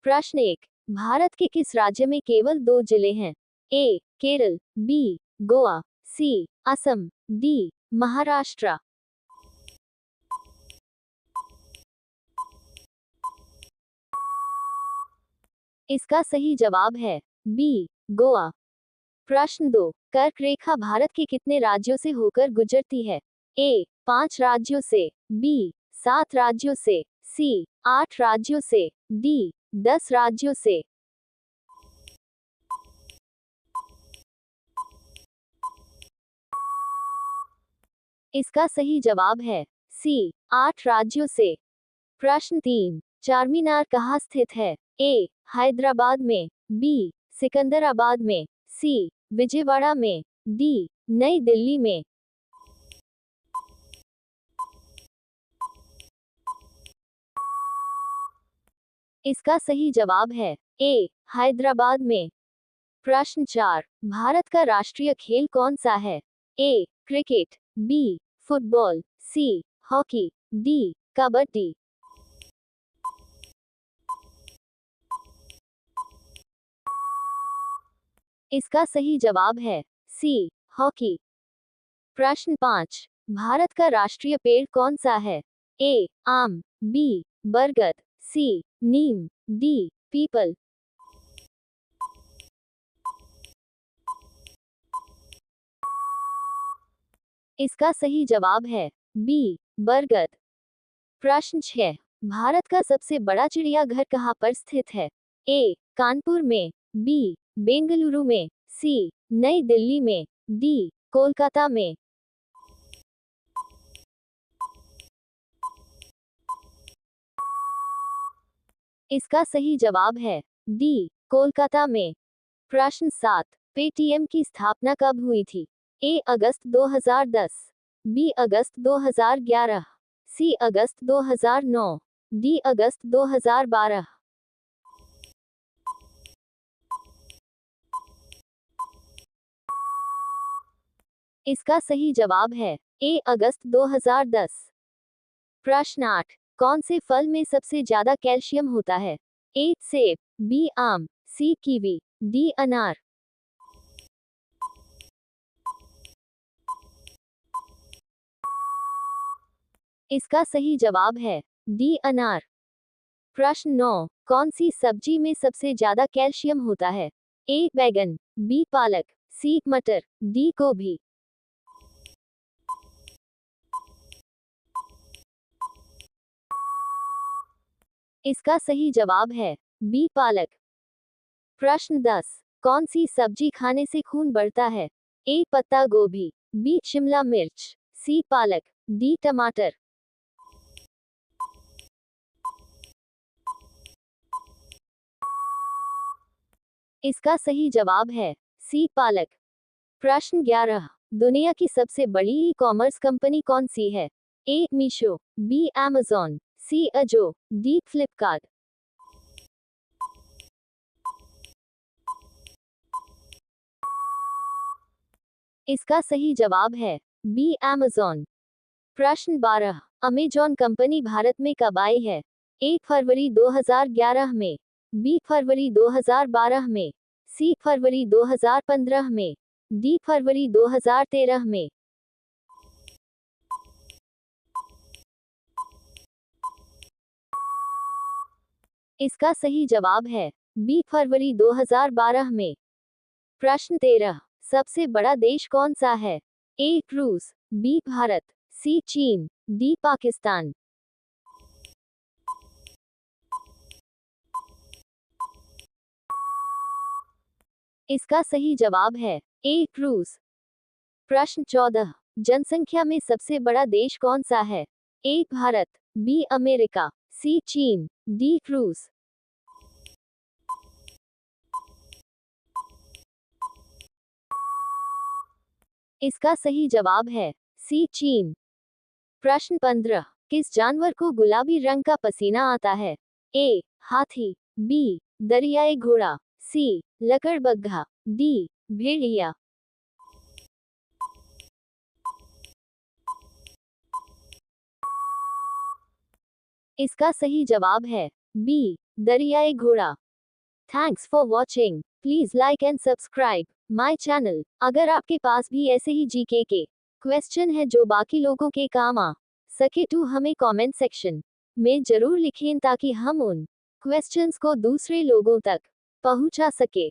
प्रश्न 1। भारत के किस राज्य में केवल 2 जिले हैं? ए. केरल, बी. गोवा, सी. असम, डी. महाराष्ट्र। इसका सही जवाब है बी. गोवा। प्रश्न 2। कर्क रेखा भारत के कितने राज्यों से होकर गुजरती है? ए. 5 राज्यों से, बी. 7 राज्यों से, सी. 8 राज्यों से, डी. 10 राज्यों से। इसका सही जवाब है सी. 8 राज्यों से। प्रश्न 3। चारमीनार कहाँ स्थित है? ए. हैदराबाद में, बी. सिकंदराबाद में, सी. विजयवाड़ा में, डी. नई दिल्ली में। इसका सही जवाब है ए. हैदराबाद में। प्रश्न 4। भारत का राष्ट्रीय खेल कौन सा है? A. Cricket, B. Football, C. Hockey, D. Kabaddi. इसका सही जवाब है सी. हॉकी। प्रश्न 5। भारत का राष्ट्रीय पेड़ कौन सा है? ए. आम, बी. बरगद, सी. नीम, डी. पीपल। इसका सही जवाब है बी. बरगद। प्रश्न 6। भारत का सबसे बड़ा चिड़ियाघर कहाँ पर स्थित है? ए. कानपुर में, बी. बेंगलुरु में, सी. नई दिल्ली में, डी. कोलकाता में। इसका सही जवाब है डी. कोलकाता में। प्रश्न 7। पेटीएम की स्थापना कब हुई थी? ए. अगस्त 2010, बी. अगस्त 2011, सी. अगस्त 2009, डी. अगस्त 2012। इसका सही जवाब है ए. अगस्त 2010। प्रश्न 8। कौन से फल में सबसे ज्यादा कैल्शियम होता है? ए. सेब, बी. आम, सी. Kiwi, D. अनार। इसका सही जवाब है डी. अनार। प्रश्न 9। कौन सी सब्जी में सबसे ज्यादा कैल्शियम होता है? ए. बैगन, बी. पालक, सी. मटर, डी. गोभी। इसका सही जवाब है बी. पालक। प्रश्न 10। कौन सी सब्जी खाने से खून बढ़ता है? ए. पत्ता गोभी, बी. शिमला मिर्च, सी. पालक, डी. टमाटर। इसका सही जवाब है सी. पालक। प्रश्न 11। दुनिया की सबसे बड़ी ई कॉमर्स कंपनी कौन सी है? ए. मीशो, बी. अमेजॉन, सी. अजो, डी. फ्लिपकार्ट। इसका सही जवाब है बी. अमेजॉन। प्रश्न 12। अमेजॉन कंपनी भारत में कब आई है? ए. फरवरी 2011 में, बी. फरवरी 2012 में, सी. फरवरी 2015 में, डी. फरवरी 2013 में। इसका सही जवाब है बी. फरवरी 2012 में। प्रश्न 13। सबसे बड़ा देश कौन सा है? ए. रूस, बी. भारत, सी. चीन, डी. पाकिस्तान। इसका सही जवाब है ए. रूस। प्रश्न 14। जनसंख्या में सबसे बड़ा देश कौन सा है? ए. भारत, बी. अमेरिका, सी. चीन, डी. रूस। इसका सही जवाब है सी. चीन। प्रश्न 15। किस जानवर को गुलाबी रंग का पसीना आता है? ए. हाथी, बी. दरियाई घोड़ा, सी. लकड़बग्घा, डी. भेड़िया। इसका सही जवाब है बी. दरियाई घोड़ा। Thanks for watching. Please like and subscribe my channel. अगर आपके पास भी ऐसे ही जीके के क्वेश्चन है जो बाकी लोगों के काम आ सके तो हमें कमेंट सेक्शन में जरूर लिखें ताकि हम उन क्वेश्चंस को दूसरे लोगों तक पहुंचा सके।